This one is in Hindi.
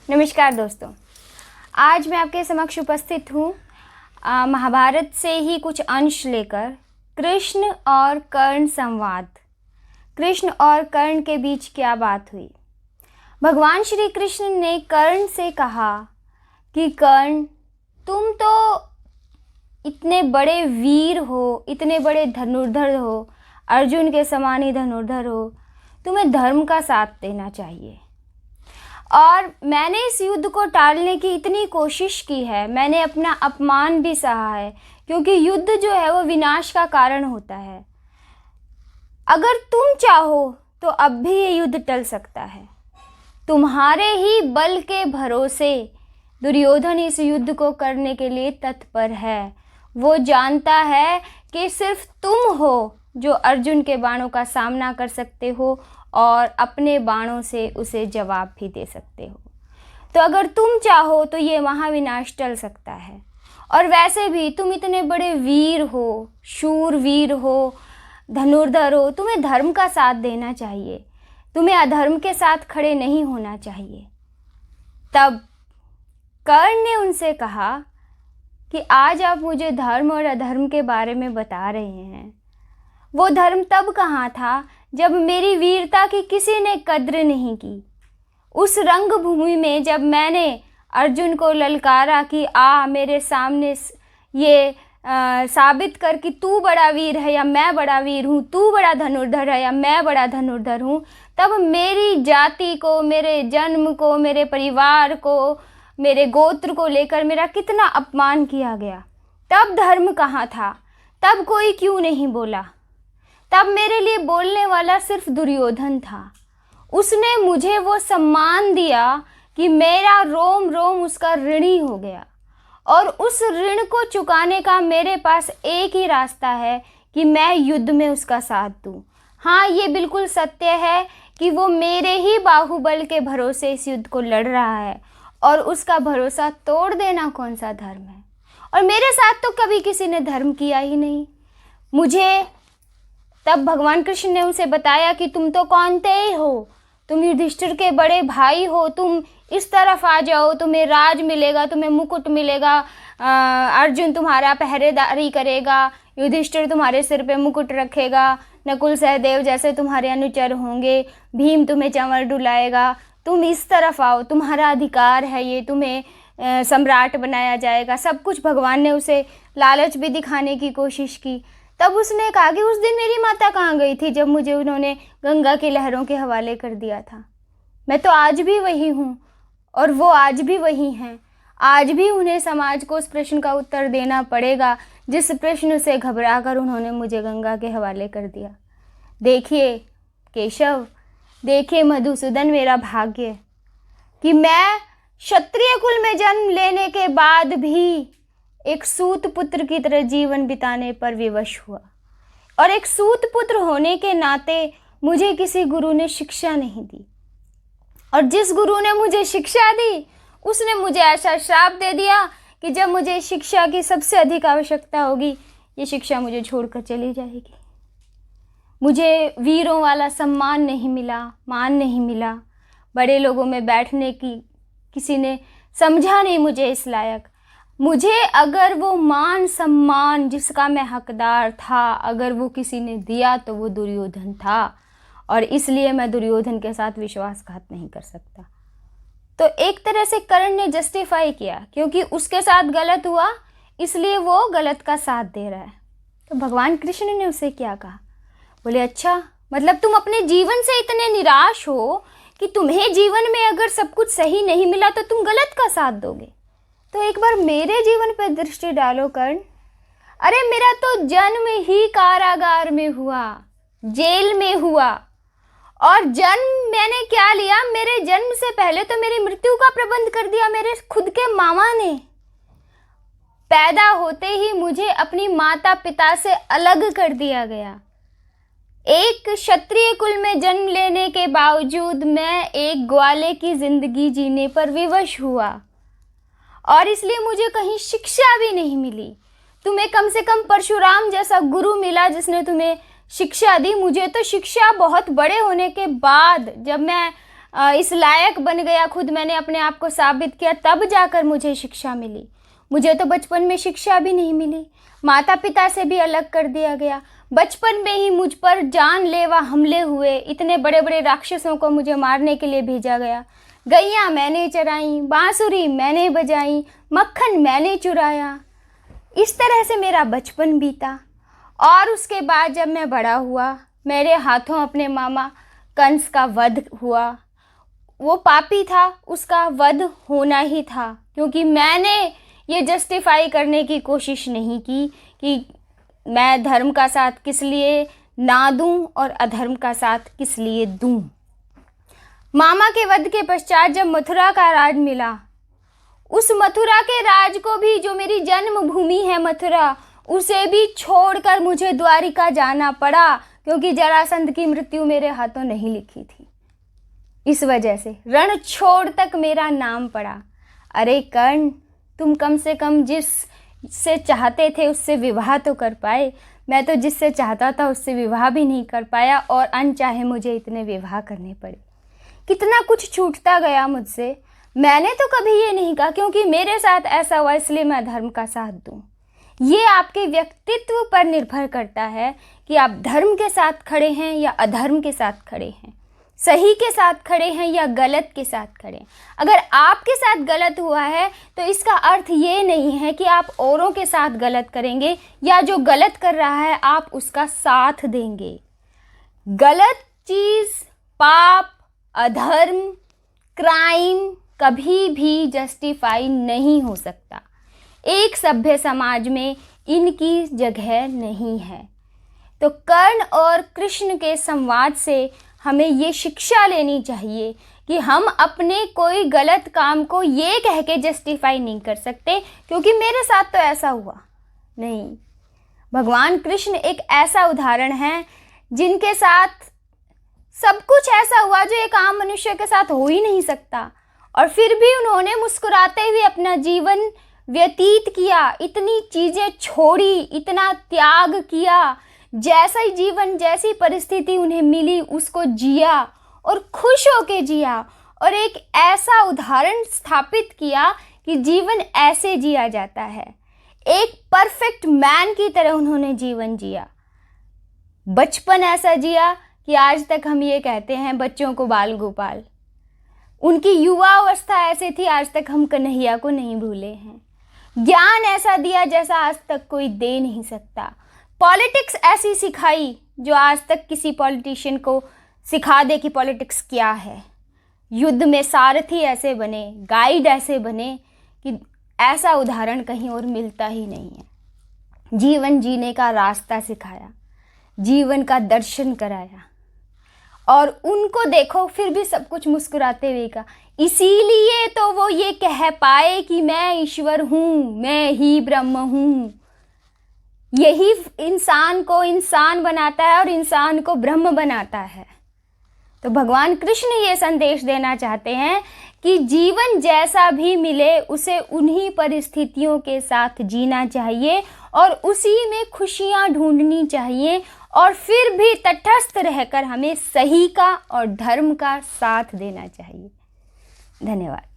नमस्कार दोस्तों, आज मैं आपके समक्ष उपस्थित हूँ महाभारत से ही कुछ अंश लेकर कृष्ण और कर्ण संवाद। कृष्ण और कर्ण के बीच क्या बात हुई। भगवान श्री कृष्ण ने कर्ण से कहा कि कर्ण, तुम तो इतने बड़े वीर हो, इतने बड़े धनुर्धर हो, अर्जुन के समान ही धनुर्धर हो, तुम्हें धर्म का साथ देना चाहिए। और मैंने इस युद्ध को टालने की इतनी कोशिश की है, मैंने अपना अपमान भी सहा है, क्योंकि युद्ध जो है वो विनाश का कारण होता है। अगर तुम चाहो तो अब भी ये युद्ध टल सकता है। तुम्हारे ही बल के भरोसे दुर्योधन इस युद्ध को करने के लिए तत्पर है। वो जानता है कि सिर्फ तुम हो जो अर्जुन के बाणों का सामना कर सकते हो और अपने बाणों से उसे जवाब भी दे सकते हो। तो अगर तुम चाहो तो ये महाविनाश टल सकता है। और वैसे भी तुम इतने बड़े वीर हो, शूरवीर हो, धनुर्धर हो, तुम्हें धर्म का साथ देना चाहिए, तुम्हें अधर्म के साथ खड़े नहीं होना चाहिए। तब कर्ण ने उनसे कहा कि आज आप मुझे धर्म और अधर्म के बारे में बता रहे हैं। वो धर्म तब कहाँ था जब मेरी वीरता की किसी ने कद्र नहीं की। उस रंगभूमि में जब मैंने अर्जुन को ललकारा कि आ मेरे सामने ये साबित कर कि तू बड़ा वीर है या मैं बड़ा वीर हूँ, तू बड़ा धनुर्धर है या मैं बड़ा धनुर्धर हूँ, तब मेरी जाति को, मेरे जन्म को, मेरे परिवार को, मेरे गोत्र को लेकर मेरा कितना अपमान किया गया। तब धर्म कहाँ था? तब कोई क्यों नहीं बोला? तब मेरे लिए बोलने वाला सिर्फ दुर्योधन था। उसने मुझे वो सम्मान दिया कि मेरा रोम रोम उसका ऋणी हो गया। और उस ऋण को चुकाने का मेरे पास एक ही रास्ता है कि मैं युद्ध में उसका साथ दूं। हाँ, ये बिल्कुल सत्य है कि वो मेरे ही बाहुबल के भरोसे इस युद्ध को लड़ रहा है, और उसका भरोसा तोड़ देना कौन सा धर्म है। और मेरे साथ तो कभी किसी ने धर्म किया ही नहीं। मुझे तब भगवान कृष्ण ने उसे बताया कि तुम तो कौन्तेय हो, तुम युधिष्ठिर के बड़े भाई हो, तुम इस तरफ आ जाओ, तुम्हें राज मिलेगा, तुम्हें मुकुट मिलेगा, अर्जुन तुम्हारा पहरेदारी करेगा, युधिष्ठिर तुम्हारे सिर पे मुकुट रखेगा, नकुल सहदेव जैसे तुम्हारे अनुचर होंगे, भीम तुम्हें चंवर डुलाएगा, तुम इस तरफ आओ, तुम्हारा अधिकार है ये, तुम्हें सम्राट बनाया जाएगा। सब कुछ भगवान ने उसे लालच भी दिखाने की कोशिश की। तब उसने कहा कि उस दिन मेरी माता कहाँ गई थी जब मुझे उन्होंने गंगा की लहरों के हवाले कर दिया था। मैं तो आज भी वही हूँ और वो आज भी वही हैं। आज भी उन्हें समाज को उस प्रश्न का उत्तर देना पड़ेगा जिस प्रश्न से घबरा कर उन्होंने मुझे गंगा के हवाले कर दिया। देखिए केशव, देखिए मधुसूदन, मेरा भाग्य कि मैं क्षत्रिय कुल में जन्म लेने के बाद भी एक सूत पुत्र की तरह जीवन बिताने पर विवश हुआ। और एक सूत पुत्र होने के नाते मुझे किसी गुरु ने शिक्षा नहीं दी, और जिस गुरु ने मुझे शिक्षा दी उसने मुझे ऐसा श्राप दे दिया कि जब मुझे शिक्षा की सबसे अधिक आवश्यकता होगी, ये शिक्षा मुझे छोड़कर चली जाएगी। मुझे वीरों वाला सम्मान नहीं मिला, मान नहीं मिला, बड़े लोगों में बैठने की किसी ने समझा नहीं मुझे इस लायक। मुझे अगर वो मान सम्मान जिसका मैं हकदार था, अगर वो किसी ने दिया तो वो दुर्योधन था, और इसलिए मैं दुर्योधन के साथ विश्वासघात नहीं कर सकता। तो एक तरह से कर्ण ने जस्टिफाई किया, क्योंकि उसके साथ गलत हुआ इसलिए वो गलत का साथ दे रहा है। तो भगवान कृष्ण ने उसे क्या कहा? बोले अच्छा, मतलब तुम अपने जीवन से इतने निराश हो कि तुम्हें जीवन में अगर सब कुछ सही नहीं मिला तो तुम गलत का साथ दोगे। तो एक बार मेरे जीवन पर दृष्टि डालो कर्ण। अरे मेरा तो जन्म ही कारागार में हुआ, जेल में हुआ, और जन्म मैंने क्या लिया? मेरे जन्म से पहले तो मेरी मृत्यु का प्रबंध कर दिया मेरे खुद के मामा ने। पैदा होते ही मुझे अपनी माता पिता से अलग कर दिया गया। एक क्षत्रिय कुल में जन्म लेने के बावजूद मैं एक ग्वाले की जिंदगी जीने पर विवश हुआ, और इसलिए मुझे कहीं शिक्षा भी नहीं मिली। तुम्हें कम से कम परशुराम जैसा गुरु मिला जिसने तुम्हें शिक्षा दी। मुझे तो शिक्षा बहुत बड़े होने के बाद, जब मैं इस लायक बन गया, खुद मैंने अपने आप को साबित किया, तब जाकर मुझे शिक्षा मिली। मुझे तो बचपन में शिक्षा भी नहीं मिली, माता पिता से भी अलग कर दिया गया। बचपन में ही मुझ पर जानलेवा हमले हुए, इतने बड़े बड़े राक्षसों को मुझे मारने के लिए भेजा गया। गैया मैंने चराई, बांसुरी मैंने बजाई, मक्खन मैंने चुराया। इस तरह से मेरा बचपन बीता। और उसके बाद जब मैं बड़ा हुआ, मेरे हाथों अपने मामा कंस का वध हुआ। वो पापी था, उसका वध होना ही था, क्योंकि मैंने ये जस्टिफाई करने की कोशिश नहीं की कि मैं धर्म का साथ किस लिए ना दूं और अधर्म का साथ किस लिए दूं। मामा के वध के पश्चात जब मथुरा का राज मिला, उस मथुरा के राज को भी, जो मेरी जन्मभूमि है मथुरा, उसे भी छोड़कर मुझे द्वारिका जाना पड़ा, क्योंकि जरासंध की मृत्यु मेरे हाथों नहीं लिखी थी। इस वजह से रण छोड़ तक मेरा नाम पड़ा। अरे कर्ण, तुम कम से कम जिससे चाहते थे उससे विवाह तो कर पाए। मैं तो जिससे चाहता था उससे विवाह भी नहीं कर पाया, और अनचाहे मुझे इतने विवाह करने पड़े। कितना कुछ छूटता गया मुझसे। मैंने तो कभी ये नहीं कहा क्योंकि मेरे साथ ऐसा हुआ इसलिए मैं धर्म का साथ दूं। ये आपके व्यक्तित्व पर निर्भर करता है कि आप धर्म के साथ खड़े हैं या अधर्म के साथ खड़े हैं, सही के साथ खड़े हैं या गलत के साथ खड़े हैं। अगर आपके साथ गलत हुआ है तो इसका अर्थ ये नहीं है कि आप औरों के साथ गलत करेंगे, या जो गलत कर रहा है आप उसका साथ देंगे। गलत चीज़, पाप, अधर्म, क्राइम कभी भी जस्टिफाई नहीं हो सकता। एक सभ्य समाज में इनकी जगह नहीं है। तो कर्ण और कृष्ण के संवाद से हमें ये शिक्षा लेनी चाहिए कि हम अपने कोई गलत काम को ये कह के जस्टिफाई नहीं कर सकते क्योंकि मेरे साथ तो ऐसा हुआ नहीं। भगवान कृष्ण एक ऐसा उदाहरण है जिनके साथ सब कुछ ऐसा हुआ जो एक आम मनुष्य के साथ हो ही नहीं सकता, और फिर भी उन्होंने मुस्कुराते हुए अपना जीवन व्यतीत किया, इतनी चीज़ें छोड़ी, इतना त्याग किया, जैसा ही जीवन, जैसी परिस्थिति उन्हें मिली उसको जिया और खुश होके जिया, और एक ऐसा उदाहरण स्थापित किया कि जीवन ऐसे जिया जाता है। एक परफेक्ट मैन की तरह उन्होंने जीवन जिया। बचपन ऐसा जिया कि आज तक हम ये कहते हैं बच्चों को बाल गोपाल। उनकी युवा अवस्था ऐसे थी, आज तक हम कन्हैया को नहीं भूले हैं। ज्ञान ऐसा दिया जैसा आज तक कोई दे नहीं सकता। पॉलिटिक्स ऐसी सिखाई जो आज तक किसी पॉलिटिशियन को सिखा दे कि पॉलिटिक्स क्या है। युद्ध में सारथी ऐसे बने, गाइड ऐसे बने कि ऐसा उदाहरण कहीं और मिलता ही नहीं है। जीवन जीने का रास्ता सिखाया, जीवन का दर्शन कराया, और उनको देखो फिर भी सब कुछ मुस्कुराते हुए का। इसीलिए तो वो ये कह पाए कि मैं ईश्वर हूँ, मैं ही ब्रह्म हूँ। यही इंसान को इंसान बनाता है और इंसान को ब्रह्म बनाता है। तो भगवान कृष्ण ये संदेश देना चाहते हैं कि जीवन जैसा भी मिले उसे उन्हीं परिस्थितियों के साथ जीना चाहिए और उसी में खुशियाँ ढूंढनी चाहिए, और फिर भी तटस्थ रहकर हमें सही का और धर्म का साथ देना चाहिए। धन्यवाद।